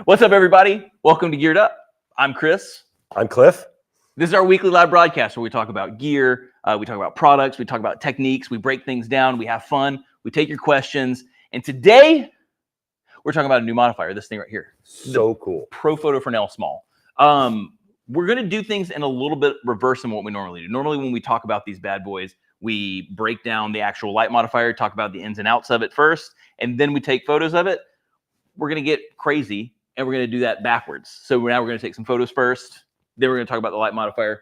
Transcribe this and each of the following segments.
What's up, everybody? Welcome to Geared Up. I'm Chris. I'm Cliff. This is our weekly live broadcast where we talk about gear, we talk about products, we talk about techniques, we break things down, we have fun, we take your questions. And today, we're talking about a new modifier, this thing right here. So cool. Pro Photo Fresnel Small. We're going to do things in a little bit reverse than what we normally do. Normally, when we talk about these bad boys, we break down the actual light modifier, talk about the ins and outs of it first, and then we take photos of it. We're going to get crazy, and we're going to do that backwards. So now we're going to take some photos first, then we're going to talk about the light modifier.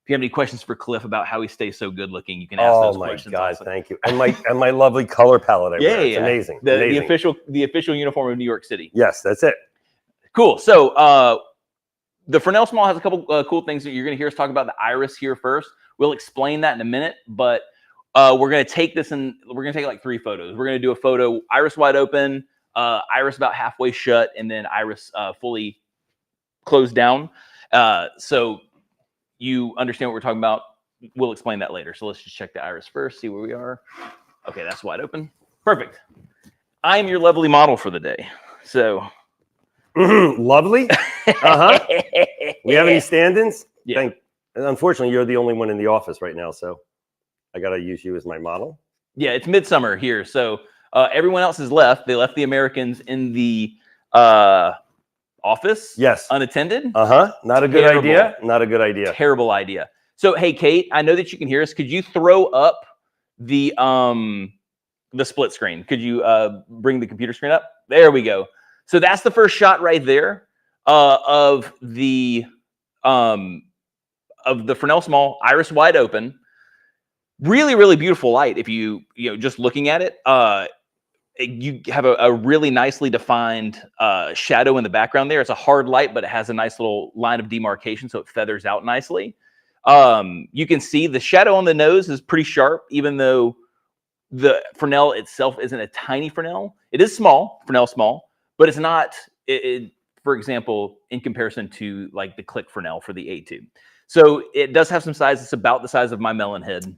If you have any questions for Cliff about how he stays so good looking, you can ask those questions. Oh my God, also. thank you. And my lovely color palette. It's amazing. The official uniform of New York City. Yes, that's it. Cool. So the Fresnel Small has a couple cool things that you're going to hear us talk about. The iris here first. We'll explain that in a minute, but we're going to take this and we're going to take like 3 photos. We're going to do a photo iris wide open, iris about halfway shut, and then iris fully closed down. So you understand what we're talking about. We'll explain that later. So let's just check the iris first, see where we are. Okay, that's wide open. Perfect. I am your lovely model for the day. So lovely. We have any stand-ins? Yeah. Unfortunately, you're the only one in the office right now, so I got to use you as my model. Yeah, it's midsummer here, so everyone else has left. They left the Americans in the office. Yes. Unattended. Not a good idea. Not a good idea. Terrible idea. So, hey, Kate, I know that you can hear us. Could you throw up the split screen? Could you bring the computer screen up? There we go. So that's the first shot right there of the Fresnel Small, iris wide open. Really, really beautiful light. If you just looking at it, you have a really nicely defined shadow in the background there. It's a hard light, but it has a nice little line of demarcation, so it feathers out nicely. You can see the shadow on the nose is pretty sharp, even though the Fresnel itself isn't a tiny Fresnel. It is small, Fresnel small, but it's not, for example, in comparison to like the Click Fresnel for the A2. So it does have some size. It's about the size of my melon head,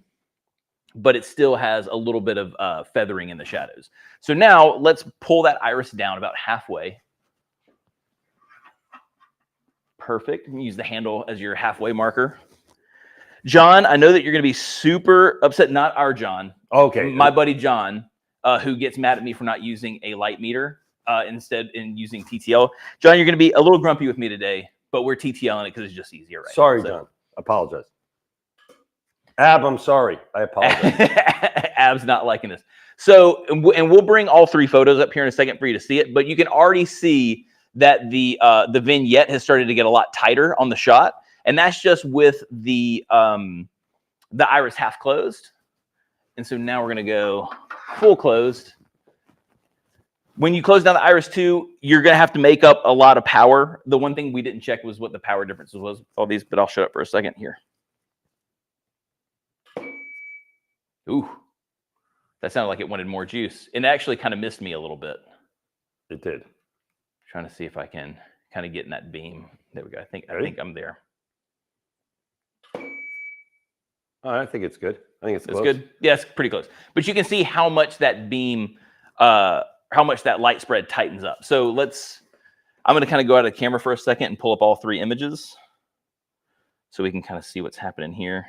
but it still has a little bit of feathering in the shadows. So now let's pull that iris down about halfway. Perfect. Use the handle as your halfway marker. John, I know that you're going to be super upset. Not our John. Okay. My buddy John, who gets mad at me for not using a light meter instead in using TTL. John, you're going to be a little grumpy with me today, but we're TTLing it because it's just easier, right? Sorry, John. Apologize. Ab, I'm sorry. I apologize. Ab's not liking this. So, and we'll bring all 3 photos up here in a second for you to see it, but you can already see that the vignette has started to get a lot tighter on the shot, and that's just with the iris half closed. And so now we're going to go full closed. When you close down the iris too, you're going to have to make up a lot of power. The one thing we didn't check was what the power differences was with all these, but I'll shut up for a second here. Ooh, that sounded like it wanted more juice. It actually kind of missed me a little bit. It did. Trying to see if I can kind of get in that beam. There we go. I think I'm there. I think it's good. I think it's close. Good. Yeah, it's pretty close. But you can see how much that beam, how much that light spread tightens up. So I'm going to kind of go out of the camera for a second and pull up all 3 images so we can kind of see what's happening here.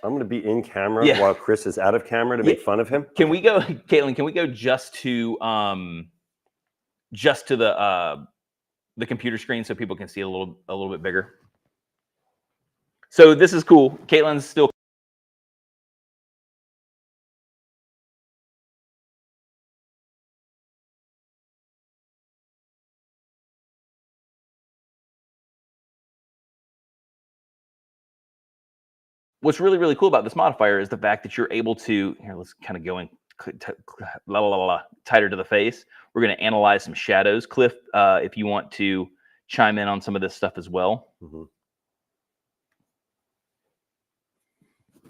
I'm going to be in camera while Chris is out of camera to make fun of him. Can we go, Caitlin? Can we go just to the computer screen so people can see a little bit bigger? So this is cool. Caitlin's still. What's really, really cool about this modifier is the fact that you're able to, here, let's kind of go in tighter to the face. We're going to analyze some shadows. Cliff, if you want to chime in on some of this stuff as well.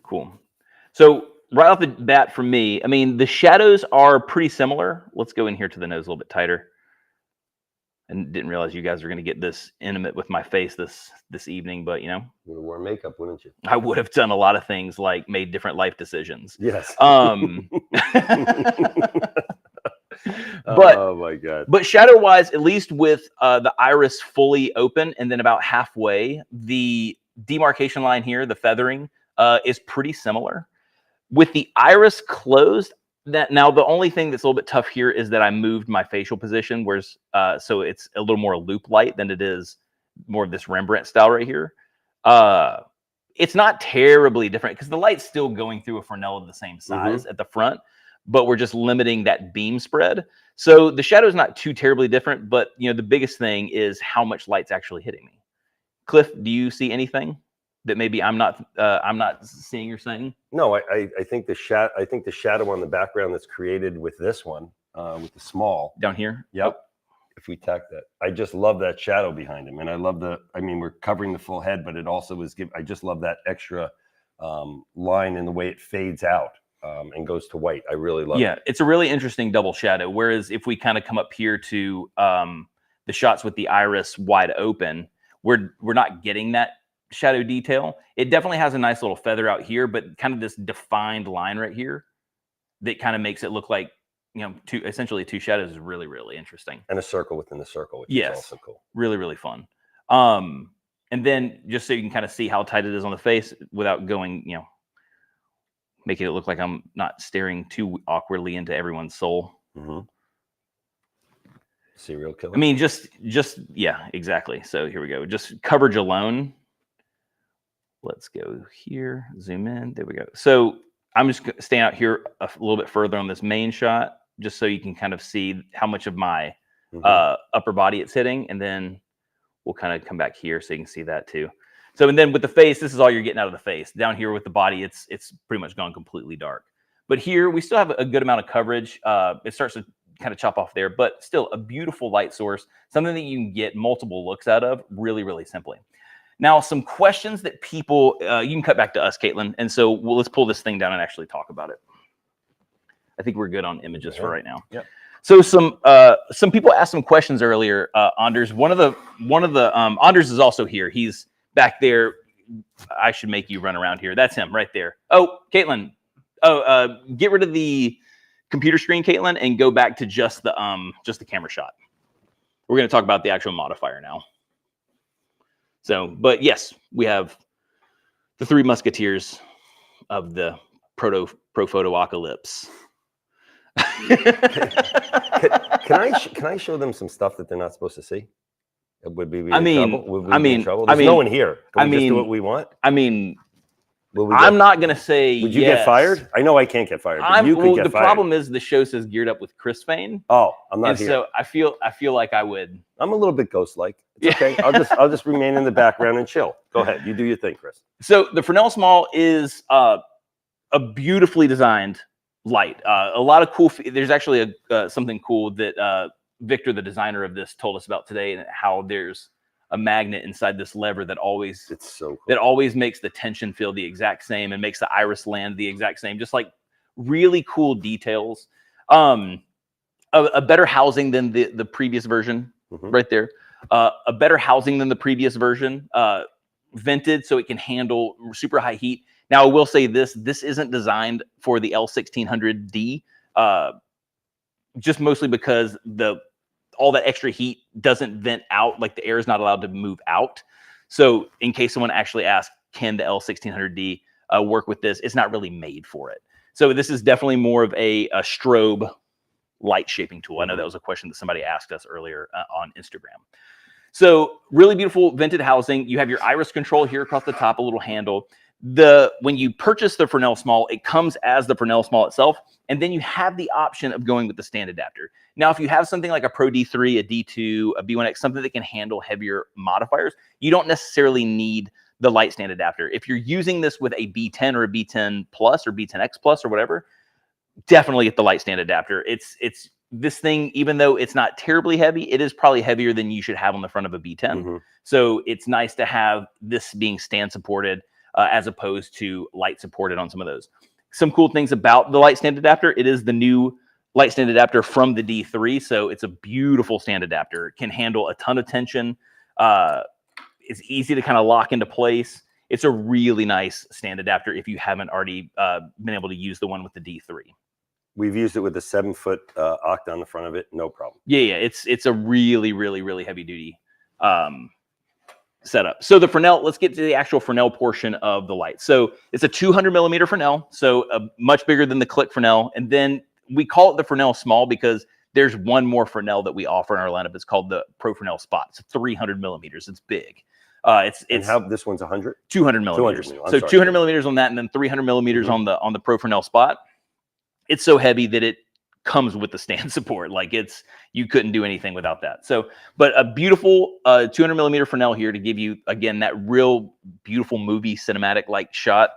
Cool. So right off the bat for me, I mean, the shadows are pretty similar. Let's go in here to the nose a little bit tighter. And didn't realize you guys were going to get this intimate with my face this evening, but you would have worn makeup, wouldn't you? I would have done a lot of things like made different life decisions. Yes. Oh my God. But shadow wise, at least with the iris fully open and then about halfway, the demarcation line here, the feathering, is pretty similar. With the iris closed, now the only thing that's a little bit tough here is that I moved my facial position, whereas so it's a little more loop light than it is more of this Rembrandt style right here. It's not terribly different because the light's still going through a Fresnel of the same size at the front, but we're just limiting that beam spread. So the shadow is not too terribly different, but you know the biggest thing is how much light's actually hitting me. Cliff, do you see anything that maybe I'm not seeing or saying? No, I think the shadow on the background that's created with this one, with the small Down here? Yep. If we tack that, I just love that shadow behind him, and I love I mean, we're covering the full head, but it also is I just love that extra line in the way it fades out and goes to white. I really love it. Yeah, it's a really interesting double shadow. Whereas if we kind of come up here to the shots with the iris wide open, we're not getting that shadow detail. It definitely has a nice little feather out here, but kind of this defined line right here that kind of makes it look like, you know, essentially two shadows is really, really interesting. And a circle within the circle, which is also cool. Really, really fun. And then just so you can kind of see how tight it is on the face without going, you know, making it look like I'm not staring too awkwardly into everyone's soul. Serial killer. I mean, just yeah, exactly. So here we go. Just coverage alone. Let's go here, zoom in. There we go. So I'm just staying out here a little bit further on this main shot, just so you can kind of see how much of my upper body it's hitting. And then we'll kind of come back here so you can see that too. So, and then with the face, this is all you're getting out of the face. Down here with the body, it's pretty much gone completely dark. But here we still have a good amount of coverage. It starts to kind of chop off there, but still a beautiful light source, something that you can get multiple looks out of really, really simply. Now, some questions that people, you can cut back to us, Caitlin. And so let's pull this thing down and actually talk about it. I think we're good on images for right now. Yep. So some people asked some questions earlier. Anders, one of the Anders is also here. He's back there. I should make you run around here. That's him right there. Oh, Caitlin. Oh, get rid of the computer screen, Caitlin, and go back to just the camera shot. We're going to talk about the actual modifier now. So, but yes, we have the three musketeers of the pro photo apocalypse. Can I show them some stuff that they're not supposed to see? Would we be in trouble? Would we be in trouble? There's no one here. Can we just do what we want? I mean, I'm not going to say Would you get fired? I know I can't get fired, but you could get fired. The problem is the show says geared up with Chris Fane. Oh, I'm not here. So I feel like I would. I'm a little bit ghost-like. It's okay. I'll just remain in the background and chill. Go ahead. You do your thing, Chris. So the Fresnel Small is a beautifully designed light. A lot of cool. There's actually something cool that Victor, the designer of this, told us about today, and how there's a magnet inside this lever that always makes the tension feel the exact same and makes the iris land the exact same. Just like really cool details. A better housing than the previous version, right there. A better housing than the previous version. Vented so it can handle super high heat. Now I will say this isn't designed for the L1600D, just mostly because all that extra heat doesn't vent out, like the air is not allowed to move out. So in case someone actually asks, can the L1600D work with this? It's not really made for it. So this is definitely more of a strobe light shaping tool. I know that was a question that somebody asked us earlier on Instagram. So really beautiful vented housing. You have your iris control here across the top, a little handle. When you purchase the Fresnel Small, it comes as the Fresnel Small itself, and then you have the option of going with the stand adapter. Now, if you have something like a Pro D3, a D2, a B1X, something that can handle heavier modifiers, you don't necessarily need the light stand adapter. If you're using this with a B10 or a B10 Plus or B10X Plus or whatever, definitely get the light stand adapter. It's this thing, even though it's not terribly heavy, it is probably heavier than you should have on the front of a B10. So it's nice to have this being stand supported as opposed to light supported on some of those. Some cool things about the light stand adapter, it is the new light stand adapter from the D3. So it's a beautiful stand adapter. It can handle a ton of tension. It's easy to kind of lock into place. It's a really nice stand adapter if you haven't already been able to use the one with the D3. We've used it with a 7-foot octa on the front of it. No problem. Yeah. It's a really, really, really heavy duty setup. So the Fresnel, let's get to the actual Fresnel portion of the light. So it's a 200 millimeter Fresnel, so much bigger than the Click Fresnel. And then we call it the Fresnel Small because there's one more Fresnel that we offer in our lineup. It's called the Pro Fresnel Spot. It's 300 millimeters. It's big. It's how this one's 100? 200 millimeters. 200 so 200 millimeters on that, and then 300 millimeters on the Pro Fresnel Spot. It's so heavy that it comes with the stand support. Like you couldn't do anything without that. So, but a beautiful 200 millimeter Fresnel here to give you, again, that real beautiful movie cinematic like shot.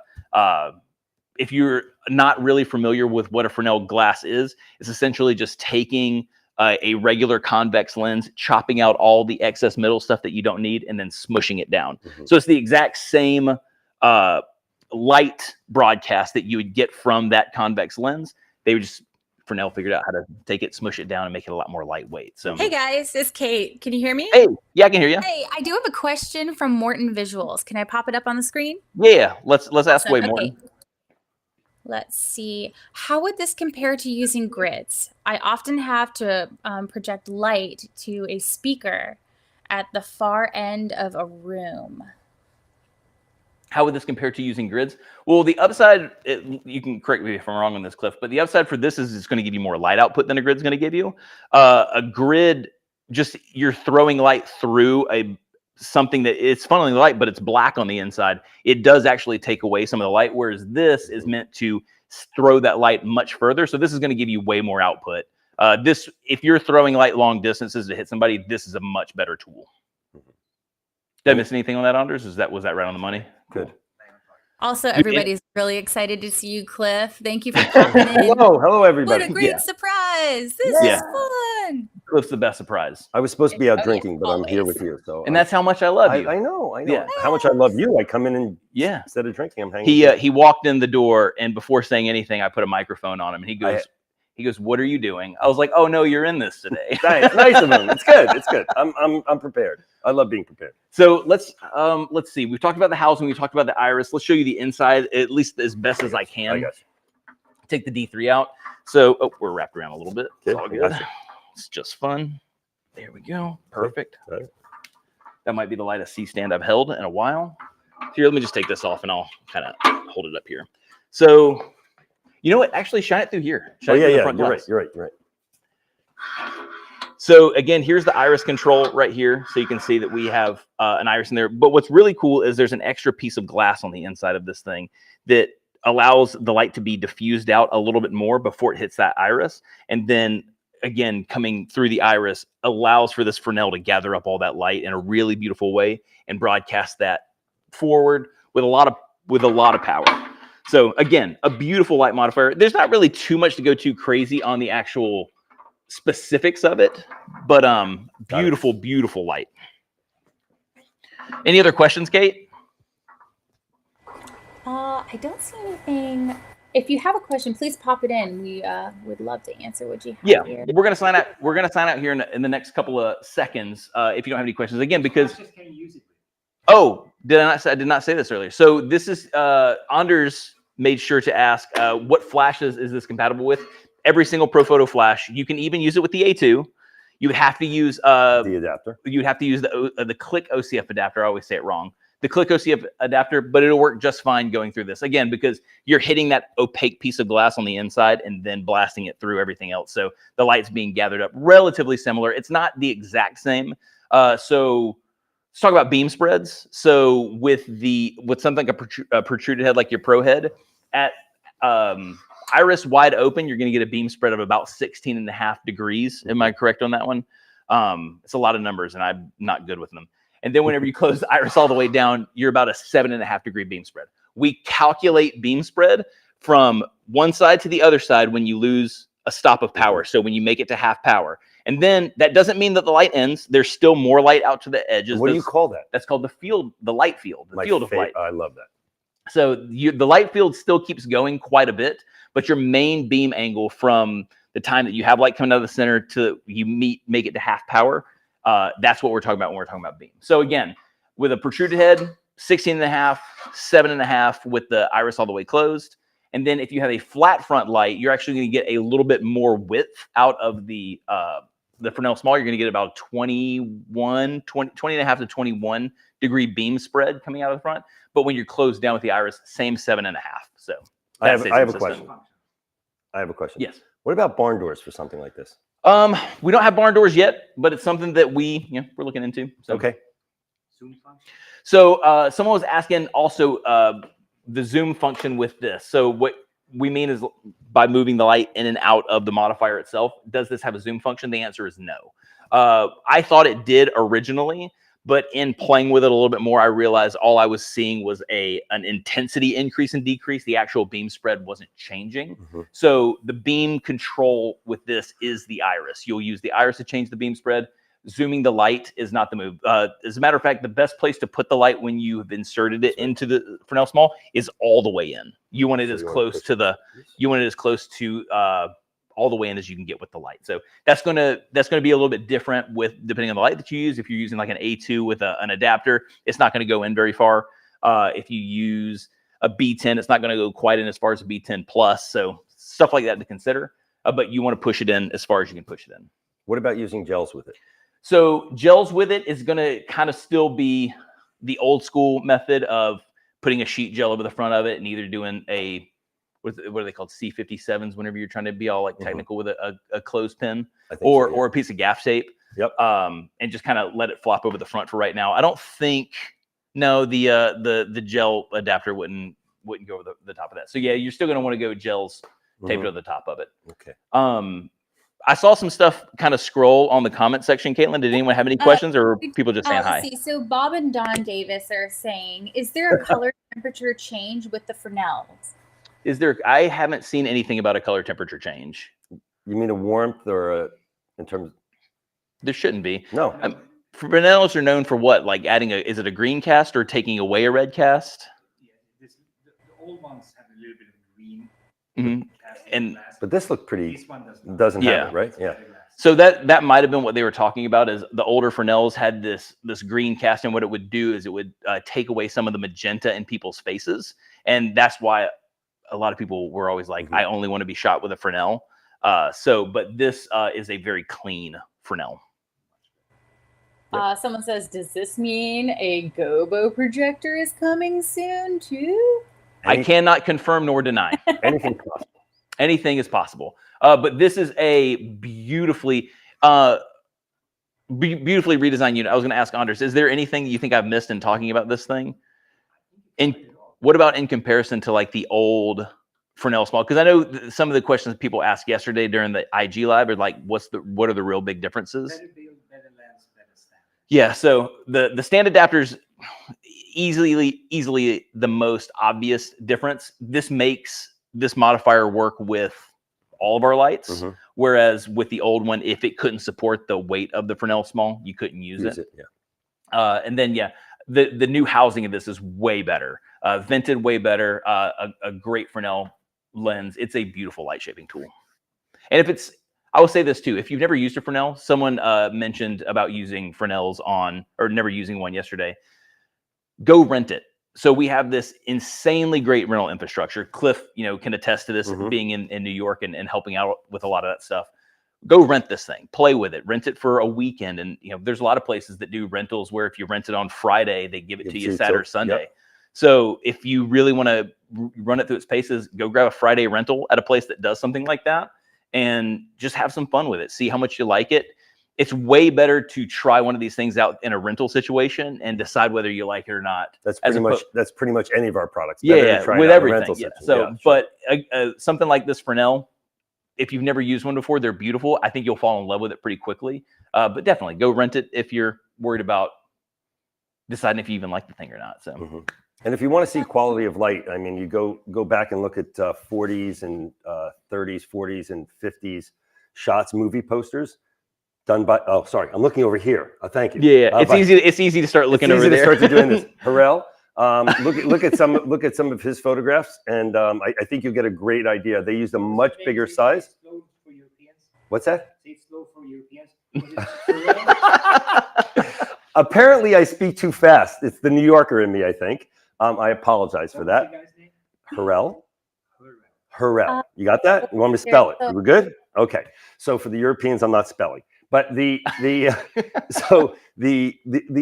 If you're not really familiar with what a Fresnel glass is, it's essentially just taking a regular convex lens, chopping out all the excess middle stuff that you don't need, and then smushing it down. So it's the exact same light broadcast that you would get from that convex lens. They would just, Fresnel figured out how to take it, smush it down, and make it a lot more lightweight. So, hey guys, it's Kate. Can you hear me? Hey, yeah, I can hear you. Hey, I do have a question from Morton Visuals. Can I pop it up on the screen? Yeah, let's ask away, Morton. Okay. Let's see. How would this compare to using grids? I often have to project light to a speaker at the far end of a room. How would this compare to using grids? Well, the upside, you can correct me if I'm wrong on this, Cliff, but the upside for this is it's going to give you more light output than a grid's going to give you. A grid, just you're throwing light through something that it's funneling light, but it's black on the inside. It does actually take away some of the light, whereas this is meant to throw that light much further. So this is going to give you way more output. If you're throwing light long distances to hit somebody, this is a much better tool. Did I miss anything on that, Anders? Was that right on the money? Good. Also, everybody's really excited to see you, Cliff. Thank you for popping in. Hello, everybody. What a great surprise. This is fun. Cliff's the best surprise. I was supposed to be out drinking, but I'm here with you. So, and that's how much I love you. I know. Yeah. How much I love you. I come in and instead of drinking, I'm hanging. He walked in the door, and before saying anything, I put a microphone on him, and he goes, "What are you doing?" I was like, "Oh no, you're in this today." nice of him. It's good. It's good. I'm prepared. I love being prepared. So let's see. We've talked about the housing. We've talked about the iris. Let's show you the inside, at least as best as I can. I got you. Take the D3 out. So we're wrapped around a little bit. It's all good. Gotcha. It's just fun. There we go. Perfect. Right. That might be the lightest C-stand I've held in a while. Here, let me just take this off, and I'll kind of hold it up here. So, you know what? Actually, shine it through here. Shine it through the front glass. You're right. So again, here's the iris control right here. So you can see that we have an iris in there. But what's really cool is there's an extra piece of glass on the inside of this thing that allows the light to be diffused out a little bit more before it hits that iris. And then again, coming through the iris allows for this Fresnel to gather up all that light in a really beautiful way and broadcast that forward with a lot of power. So again, a beautiful light modifier. There's not really too much to go too crazy on the actual specifics of it, but beautiful light. Any other questions, Kate? I don't see anything. If you have a question, please pop it in. We would love to answer what you have here. We're gonna sign out. We're gonna sign out here in the next couple of seconds. If you don't have any questions, again, because I did not say this earlier. So this is Anders made sure to ask what flashes is this compatible with. Every single ProPhoto flash. You can even use it with the A2. You would have to use the adapter. You'd have to use the Click OCF adapter. I always say it wrong. The Click OCF adapter, but it'll work just fine going through this. Again, because you're hitting that opaque piece of glass on the inside and then blasting it through everything else. So the light's being gathered up relatively similar. It's not the exact same. So let's talk about beam spreads. So with something like a protruded head like your Pro head, at iris wide open, you're going to get a beam spread of about 16.5 degrees. Am I correct on that one? It's a lot of numbers, and I'm not good with them. And then whenever you close the iris all the way down, you're about a 7.5 degree beam spread. We calculate beam spread from one side to the other side when you lose a stop of power. So when you make it to half power. And then that doesn't mean that the light ends. There's still more light out to the edges. What do you call that? That's called the light field, the field of light. I love that. So the light field still keeps going quite a bit, but your main beam angle from the time that you have light coming out of the center to you make it to half power, that's what we're talking about when we're talking about beam. So again, with a protruded head, 16.5, 7.5 with the iris all the way closed, And then if you have a flat front light, you're actually going to get a little bit more width out of the Fresnel small. You're going to get about 20 and a half to 21 degree beam spread coming out of the front. But when you're closed down with the Iris, same 7.5. So I have a question. I have a question. Yes. What about barn doors for something like this? We don't have barn doors yet, but it's something that we're looking into. So. Okay. So someone was asking also the zoom function with this. So what we mean is by moving the light in and out of the modifier itself, does this have a zoom function? The answer is no. I thought it did originally, but in playing with it a little bit more, I realized all I was seeing was an intensity increase and decrease. The actual beam spread wasn't changing. So the beam control with this is the Iris. You'll use the Iris to change the beam spread. Zooming the light is not the move. As a matter of fact, the best place to put the light when you have inserted it into the Fresnel small is all the way in. You want it as close to all the way in as you can get with the light. So that's gonna be a little bit different depending on the light that you use. If you're using like an A2 with an adapter, it's not going to go in very far. If you use a B10, it's not going to go quite in as far as a B10 plus. So stuff like that to consider. But you want to push it in as far as you can push it in. What about using gels with it? So gels with it is going to kind of still be the old school method of putting a sheet gel over the front of it and either doing what are they called? C57s whenever you're trying to be all like technical with a clothespin or a piece of gaff tape. Yep. And just kind of let it flop over the front for right now. I don't think the gel adapter wouldn't go over the top of that. So yeah, you're still going to want to go gels taped over the top of it. Okay. I saw some stuff kind of scroll on the comment section. Caitlin, did anyone have any questions or people just saying hi? So Bob and Don Davis are saying, is there a color temperature change with the Fresnels? I haven't seen anything about a color temperature change. You mean a warmth or in terms? There shouldn't be. No. Fresnels are known for what? Like adding is it a green cast or taking away a red cast? Yeah, the old ones have a little bit of green. But this looked pretty. This one doesn't have it, right? Yeah. So that might have been what they were talking about. Is the older Fresnels had this green cast, and what it would do is it would take away some of the magenta in people's faces, and that's why a lot of people were always like, I only want to be shot with a Fresnel. But this is a very clean Fresnel. Someone says, does this mean a gobo projector is coming soon too? I cannot confirm nor deny. Anything possible. Anything is possible. But this is a beautifully redesigned unit. I was going to ask Anders, is there anything you think I've missed in talking about this thing? And what about in comparison to like the old Fresnel small? Because I know some of the questions people asked yesterday during the IG live are like, what are the real big differences? Better build, better lens, better stand. Yeah. So the stand adapters easily the most obvious difference. This makes this modifier work with all of our lights, whereas with the old one, if it couldn't support the weight of the Fresnel small, you couldn't use it. Yeah. And then the new housing of this is way better, vented way better, a great Fresnel lens. It's a beautiful light shaping tool. And I will say this too, if you've never used a Fresnel, someone mentioned about using Fresnels or never using one yesterday, go rent it. So we have this insanely great rental infrastructure. Cliff, can attest to this being in New York and helping out with a lot of that stuff. Go rent this thing, play with it, rent it for a weekend. And, there's a lot of places that do rentals where if you rent it on Friday, they give it to you Saturday or Sunday. Yep. So if you really want to run it through its paces, go grab a Friday rental at a place that does something like that and just have some fun with it. See how much you like it. It's way better to try one of these things out in a rental situation and decide whether you like it or not. That's pretty much any of our products. Yeah, with everything. Yeah. So, but something like this Fresnel, if you've never used one before, they're beautiful. I think you'll fall in love with it pretty quickly. But definitely go rent it if you're worried about deciding if you even like the thing or not. So, and if you want to see quality of light, I mean, you go back and look at 40s and 30s, 40s and 50s shots, movie posters. Done by, I'm looking over here. Thank you. Yeah, it's easy to start looking over there. It's easy to start doing this. Harrell, look at some of his photographs, and I think you'll get a great idea. They used a much bigger size. What's that? Say it's slow for Europeans. Apparently, I speak too fast. It's the New Yorker in me, I think. I apologize for that. Harrell. Hurrell. You got that? You want me to spell it? We're good? Okay. So for the Europeans, I'm not spelling. But the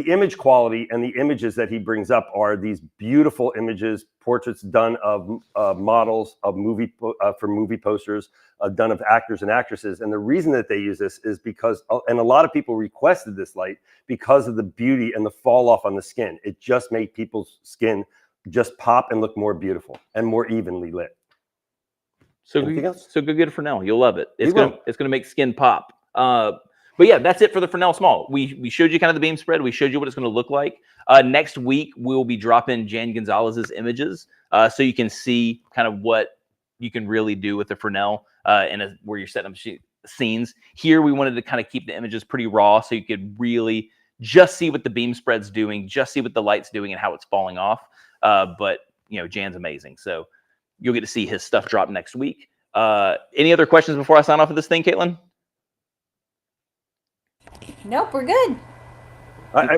image quality and the images that he brings up are these beautiful images, portraits done of models of for movie posters, done of actors and actresses. And the reason that they use this is because, and a lot of people requested this light because of the beauty and the fall off on the skin. It just made people's skin just pop and look more beautiful and more evenly lit. So good for now. You'll love it. It's gonna make skin pop. But yeah, that's it for the Fresnel Small. We showed you kind of the beam spread. We showed you what it's going to look like. Next week, we'll be dropping Jan Gonzalez's images so you can see kind of what you can really do with the Fresnel where you're setting up scenes. Here, we wanted to kind of keep the images pretty raw so you could really just see what the beam spread's doing, just see what the light's doing and how it's falling off. But, you know, Jan's amazing. So you'll get to see his stuff drop next week. Any other questions before I sign off of this thing, Caitlin? Nope, we're good. I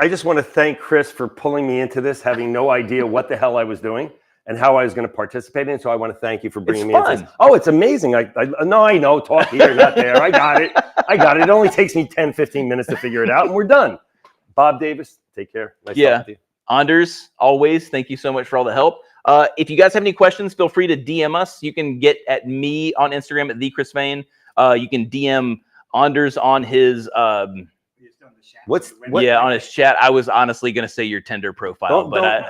just want to thank Chris for pulling me into this, having no idea what the hell I was doing and how I was going to participate in. So I want to thank you for bringing me into this. Oh, it's amazing. I know. Talk here, not there. I got it. It only takes me 10, 15 minutes to figure it out, and we're done. Bob Davis, take care. Nice talking to you. Anders, always, thank you so much for all the help. If you guys have any questions, feel free to DM us. You can get at me on Instagram at @TheChrisVane. You can DM Anders on his on his chat. I was honestly going to say your Tinder profile, but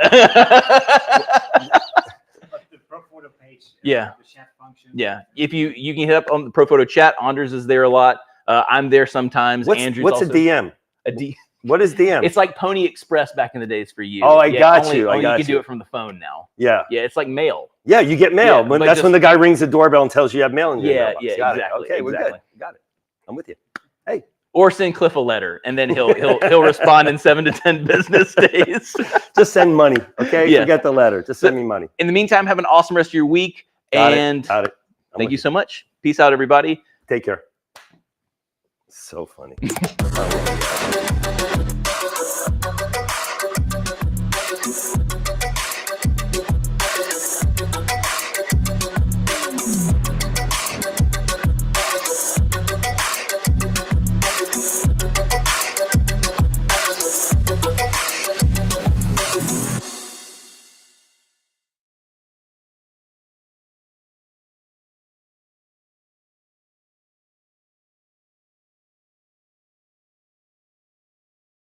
the Pro Photo page. Yeah. The chat function. Yeah. If you can hit up on the Pro Photo chat. Anders is there a lot. I'm there sometimes. What's a DM? What is DM? It's like Pony Express back in the days for you. Oh, I got you. You can do it from the phone now. Yeah. Yeah. It's like mail. Yeah, you get mail. Yeah, that's when the guy rings the doorbell and tells you have mail in your mailbox. Yeah, Got exactly. it. Okay, we're good. Got it. I'm with you. Hey. Or send Cliff a letter, and then he'll respond in 7 to 10 business days. Just send money, okay? Yeah. Forget the letter. Just send me money. In the meantime, have an awesome rest of your week. Got and it. Thank you so much. Peace out, everybody. Take care. So funny.